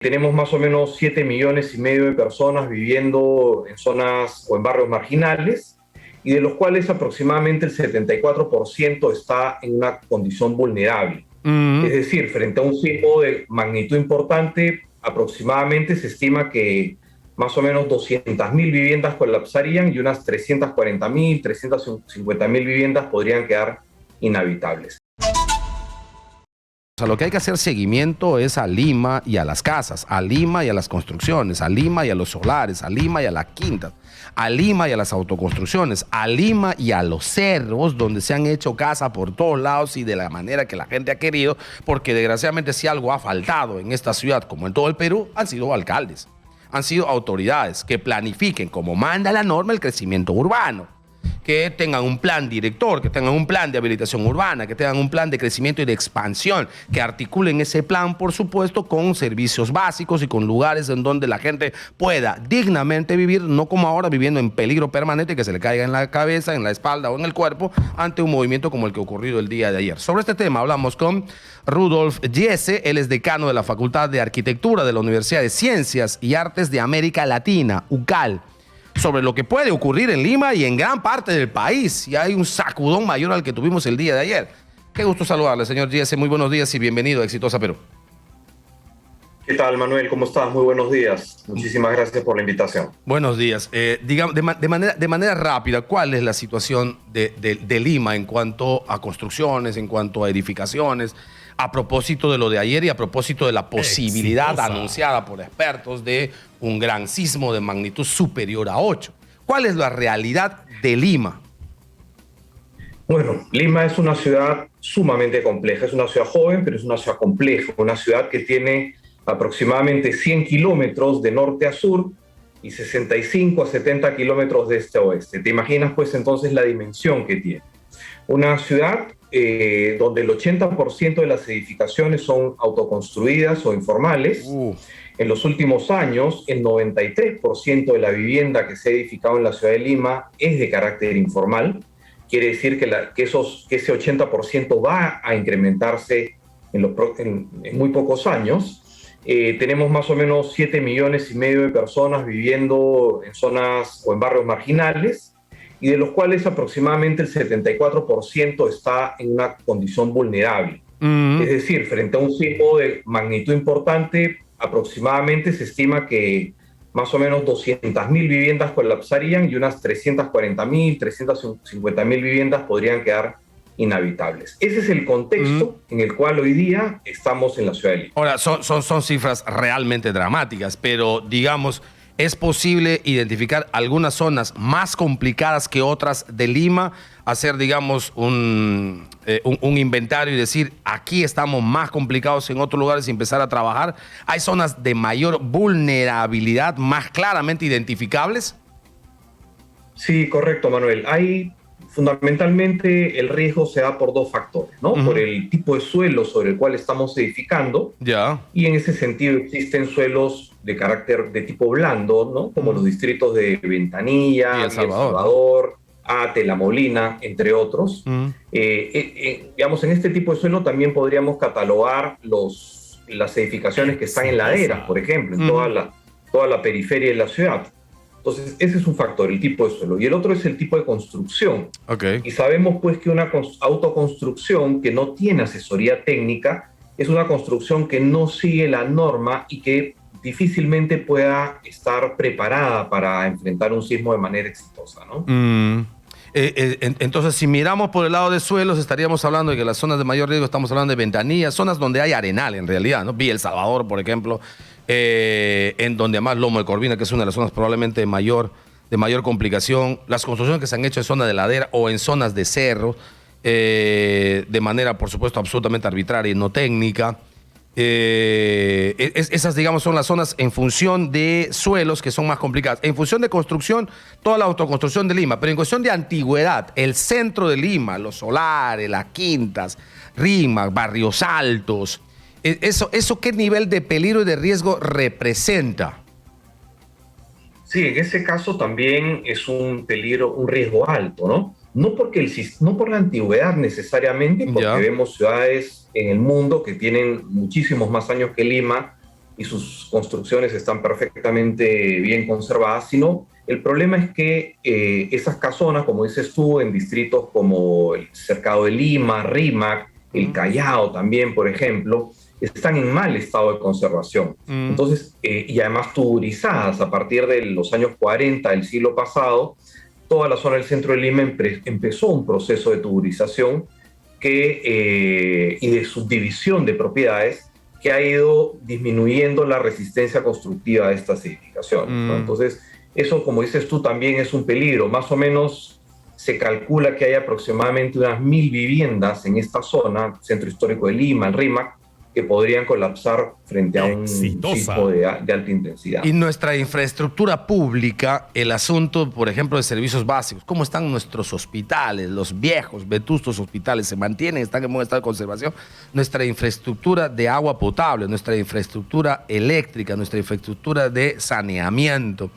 Tenemos más o menos 7,5 millones de personas viviendo en zonas o en barrios marginales, y de los cuales aproximadamente el 74% está en una condición vulnerable. Es decir, frente a un sismo de magnitud importante, aproximadamente se estima que más o menos 200.000 viviendas colapsarían y unas 340.000, 350.000 viviendas podrían quedar inhabitables. O sea, lo que hay que hacer seguimiento es a Lima y a las casas, a Lima y a las construcciones, a Lima y a los solares, a Lima y a las quintas, a Lima y a las autoconstrucciones, a Lima y a los cerros donde se han hecho casas por todos lados y de la manera que la gente ha querido, porque desgraciadamente si algo ha faltado en esta ciudad como en todo el Perú, han sido alcaldes, han sido autoridades que planifiquen como manda la norma el crecimiento urbano, que tengan un plan director, que tengan un plan de habilitación urbana, que tengan un plan de crecimiento y de expansión, que articulen ese plan, por supuesto, con servicios básicos y con lugares en donde la gente pueda dignamente vivir, no como ahora viviendo en peligro permanente, que se le caiga en la cabeza, en la espalda o en el cuerpo ante un movimiento como el que ha ocurrido el día de ayer. Sobre este tema hablamos con Rudolf Giese, él es decano de la Facultad de Arquitectura de la Universidad de Ciencias y Artes de América Latina, UCAL, sobre lo que puede ocurrir en Lima y en gran parte del país, y hay un sacudón mayor al que tuvimos el día de ayer. Qué gusto saludarle, señor Giese. Muy buenos días y bienvenido a Exitosa Perú. ¿Qué tal, Manuel? ¿Cómo estás? Muy buenos días. Muchísimas gracias por la invitación. Buenos días. Digamos, de manera rápida, ¿cuál es la situación de Lima en cuanto a construcciones, en cuanto a edificaciones, a propósito de lo de ayer y a propósito de la posibilidad anunciada por expertos de un gran sismo de magnitud superior a 8? ¿Cuál es la realidad de Lima? Bueno, Lima es una ciudad sumamente compleja. Es una ciudad joven, pero es una ciudad compleja. Una ciudad que tiene aproximadamente 100 kilómetros de norte a sur y 65 a 70 kilómetros de este a oeste. ¿Te imaginas, pues, entonces la dimensión que tiene? Una ciudad donde el 80% de las edificaciones son autoconstruidas o informales. En los últimos años, el 93% de la vivienda que se ha edificado en la ciudad de Lima es de carácter informal. Quiere decir que ese 80% va a incrementarse en muy pocos años. Tenemos más o menos 7,5 millones de personas viviendo en zonas o en barrios marginales, y de los cuales aproximadamente el 74% está en una condición vulnerable. Es decir, frente a un sismo de magnitud importante, aproximadamente se estima que más o menos 200.000 viviendas colapsarían y unas 340.000, 350.000 viviendas podrían quedar inhabitables. Ese es el contexto en el cual hoy día estamos en la ciudad de Lima. Ahora, son cifras realmente dramáticas, pero digamos, ¿es posible identificar algunas zonas más complicadas que otras de Lima? Hacer, digamos, un inventario y decir, aquí estamos más complicados en otros lugares y empezar a trabajar. ¿Hay zonas de mayor vulnerabilidad más claramente identificables? Sí, correcto, Manuel. Fundamentalmente el riesgo se da por dos factores, ¿no? Por el tipo de suelo sobre el cual estamos edificando. Y en ese sentido existen suelos de carácter de tipo blando, ¿no? Como los distritos de Ventanilla, y El Salvador, Ate, La Molina, entre otros. Digamos, en este tipo de suelo también podríamos catalogar las edificaciones que están en laderas, por ejemplo, en toda la periferia de la ciudad. Entonces, ese es un factor, el tipo de suelo. Y el otro es el tipo de construcción. Y sabemos, pues, que una autoconstrucción que no tiene asesoría técnica es una construcción que no sigue la norma y que difícilmente pueda estar preparada para enfrentar un sismo de manera exitosa, ¿no? Entonces, si miramos por el lado de suelos, estaríamos hablando de que las zonas de mayor riesgo, estamos hablando de Ventanilla, zonas donde hay arenal en realidad, ¿no? Vi El Salvador, por ejemplo, en donde además Lomo de Corvina, que es una de las zonas probablemente de mayor complicación, las construcciones que se han hecho en zonas de ladera o en zonas de cerro, de manera, por supuesto, absolutamente arbitraria y no técnica. Esas, digamos, son las zonas en función de suelos que son más complicadas. En función de construcción, toda la autoconstrucción de Lima, pero en cuestión de antigüedad, el centro de Lima, los solares, las quintas, Rimac, Barrios Altos, ¿eso qué nivel de peligro y de riesgo representa? Sí, en ese caso también es un peligro, un riesgo alto, ¿no? No por la antigüedad necesariamente, porque vemos ciudades en el mundo que tienen muchísimos más años que Lima y sus construcciones están perfectamente bien conservadas, sino el problema es que esas casonas, como dices tú, en distritos como el Cercado de Lima, Rímac, el Callao también, por ejemplo, están en mal estado de conservación. Entonces, y además tuburizadas a partir de los años 40 del siglo pasado, toda la zona del centro de Lima empezó un proceso de tuburización y de subdivisión de propiedades que ha ido disminuyendo la resistencia constructiva de estas edificaciones, ¿no? Entonces, eso, como dices tú, también es un peligro. Más o menos se calcula que hay aproximadamente unas 1.000 viviendas en esta zona, Centro Histórico de Lima, el RIMAC, que podrían colapsar frente a un sismo de alta intensidad. Y nuestra infraestructura pública, el asunto, por ejemplo, de servicios básicos, ¿cómo están nuestros hospitales, los viejos, vetustos hospitales? ¿Se mantienen? ¿Están en buen estado de conservación? Nuestra infraestructura de agua potable, nuestra infraestructura eléctrica, nuestra infraestructura de saneamiento.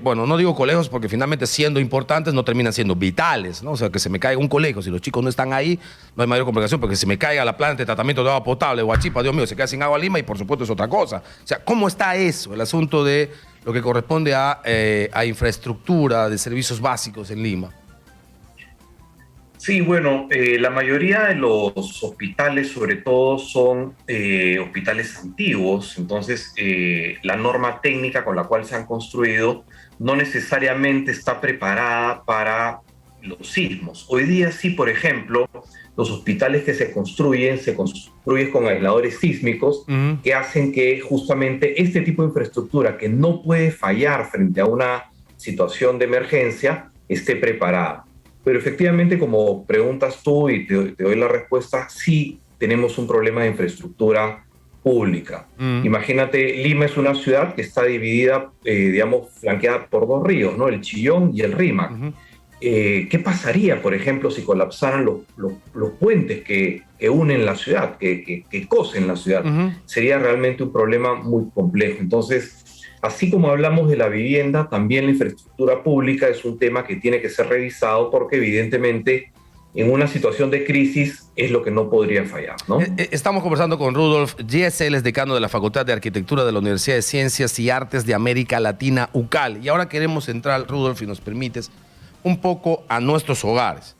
Bueno, no digo colegios porque finalmente siendo importantes no terminan siendo vitales, ¿no? O sea, que se me caiga un colegio, si los chicos no están ahí, no hay mayor complicación, porque si me caiga la planta de tratamiento de agua potable, Huachipa, Dios mío, se queda sin agua Lima y por supuesto es otra cosa. O sea, ¿cómo está eso? El asunto de lo que corresponde a infraestructura de servicios básicos en Lima. Sí, bueno, la mayoría de los hospitales, sobre todo, son hospitales antiguos, entonces la norma técnica con la cual se han construido no necesariamente está preparada para los sismos. Hoy día sí, por ejemplo, los hospitales que se construyen con aisladores sísmicos que hacen que justamente este tipo de infraestructura que no puede fallar frente a una situación de emergencia esté preparada. Pero efectivamente, como preguntas tú y te doy la respuesta, sí tenemos un problema de infraestructura pública. Imagínate, Lima es una ciudad que está dividida, digamos, flanqueada por dos ríos, ¿no? El Chillón y el Rímac. ¿Qué pasaría, por ejemplo, si colapsaran los puentes que unen la ciudad, que cosen la ciudad? Sería realmente un problema muy complejo. Entonces, así como hablamos de la vivienda, también la infraestructura pública es un tema que tiene que ser revisado porque evidentemente en una situación de crisis es lo que no podría fallar, ¿no? Estamos conversando con Rudolf Giese, él es decano de la Facultad de Arquitectura de la Universidad de Ciencias y Artes de América Latina, UCAL. Y ahora queremos entrar, Rudolf, si nos permites, un poco a nuestros hogares,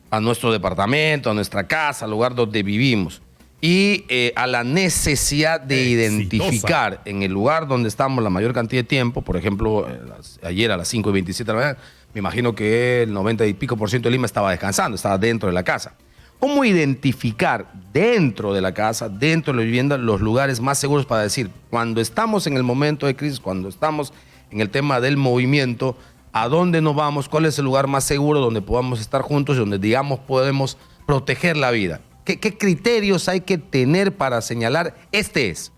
a nuestro departamento, a nuestra casa, al lugar donde vivimos. Y a la necesidad de identificar en el lugar donde estamos la mayor cantidad de tiempo, por ejemplo, ayer a las 5:27 de la mañana, me imagino que el 90 y pico % de Lima estaba descansando, estaba dentro de la casa. ¿Cómo identificar dentro de la casa, dentro de la vivienda, los lugares más seguros para decir, cuando estamos en el momento de crisis, cuando estamos en el tema del movimiento, a dónde nos vamos, cuál es el lugar más seguro donde podamos estar juntos y donde, digamos, podemos proteger la vida? ¿Qué criterios hay que tener para señalar este es?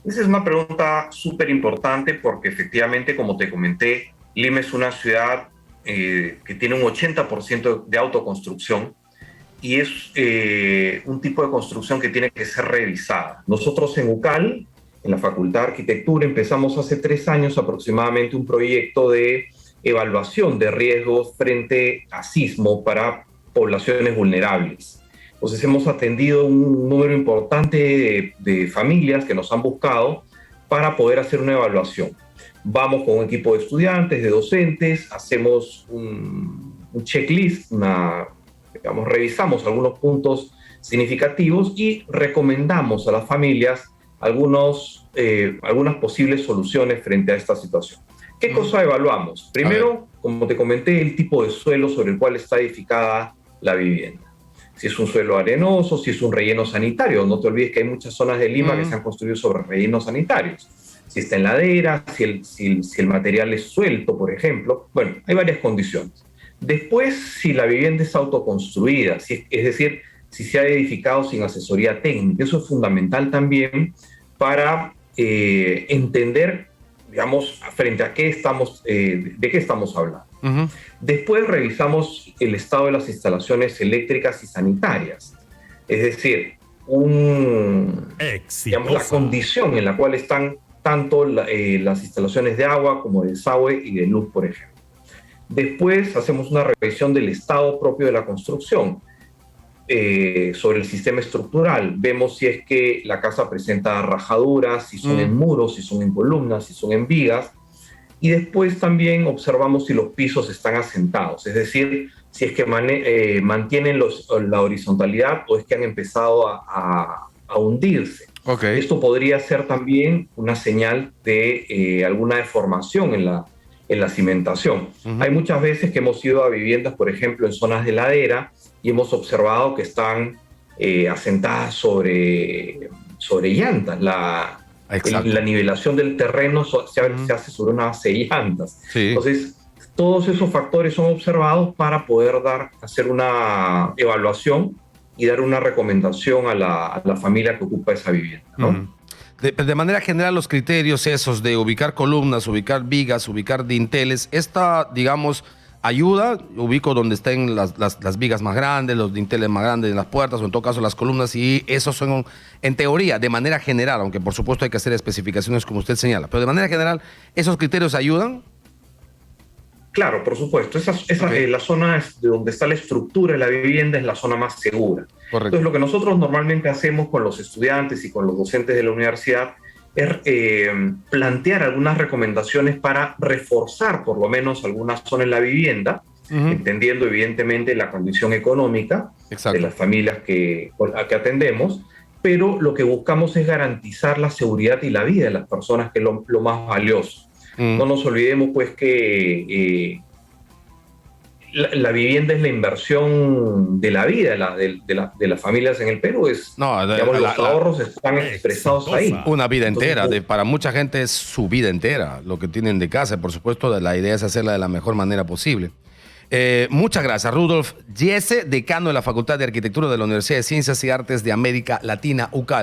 Esa es una pregunta súper importante porque efectivamente, como te comenté, Lima es una ciudad que tiene un 80% de autoconstrucción y es un tipo de construcción que tiene que ser revisada. Nosotros en UCAL, en la Facultad de Arquitectura, empezamos hace 3 años aproximadamente un proyecto de evaluación de riesgos frente a sismo para poblaciones vulnerables. Entonces hemos atendido un número importante de familias que nos han buscado para poder hacer una evaluación. Vamos con un equipo de estudiantes, de docentes, hacemos un checklist, revisamos algunos puntos significativos y recomendamos a las familias algunas posibles soluciones frente a esta situación. ¿Qué cosa evaluamos? Primero, como te comenté, el tipo de suelo sobre el cual está edificada la vivienda. Si es un suelo arenoso, si es un relleno sanitario. No te olvides que hay muchas zonas de Lima que se han construido sobre rellenos sanitarios. Si está en ladera, si el material es suelto, por ejemplo. Bueno, hay varias condiciones. Después, si la vivienda es autoconstruida, es decir, si se ha edificado sin asesoría técnica. Eso es fundamental también para entender, digamos, frente a de qué estamos hablando. Después revisamos el estado de las instalaciones eléctricas y sanitarias, es decir, digamos, la condición en la cual están tanto las instalaciones de agua como de desagüe y de luz, por ejemplo. Después hacemos una revisión del estado propio de la construcción. sobre el sistema estructural. Vemos si es que la casa presenta rajaduras, si son en muros, si son en columnas, si son en vigas. Y después también observamos si los pisos están asentados, es decir, si es que mantienen la horizontalidad o es que han empezado a hundirse. Okay. Esto podría ser también una señal de alguna deformación en la cimentación. Hay muchas veces que hemos ido a viviendas, por ejemplo, en zonas de ladera, y hemos observado que están asentadas sobre llantas. La nivelación del terreno se hace sobre una base de llantas. Sí. Entonces, todos esos factores son observados para poder hacer una evaluación y dar una recomendación a la familia que ocupa esa vivienda, ¿no? De manera general, los criterios esos de ubicar columnas, ubicar vigas, ubicar dinteles, esta, digamos, ayuda, ubico donde estén las vigas más grandes, los dinteles más grandes en las puertas, o en todo caso las columnas, y esos son, en teoría, de manera general, aunque por supuesto hay que hacer especificaciones como usted señala, pero de manera general, ¿esos criterios ayudan? Claro, por supuesto. La zona de donde está la estructura de la vivienda es la zona más segura. Correcto. Entonces, lo que nosotros normalmente hacemos con los estudiantes y con los docentes de la universidad es plantear algunas recomendaciones para reforzar por lo menos algunas zonas en la vivienda, entendiendo evidentemente la condición económica de las familias a que atendemos, pero lo que buscamos es garantizar la seguridad y la vida de las personas, que es lo más valioso. No nos olvidemos pues que la vivienda es la inversión de la vida de las familias en el Perú. Los ahorros están expresados ahí. Una vida entera. Para mucha gente es su vida entera lo que tienen de casa. Por supuesto, la idea es hacerla de la mejor manera posible. Muchas gracias, Rudolf Giese, decano de la Facultad de Arquitectura de la Universidad de Ciencias y Artes de América Latina, UCAL.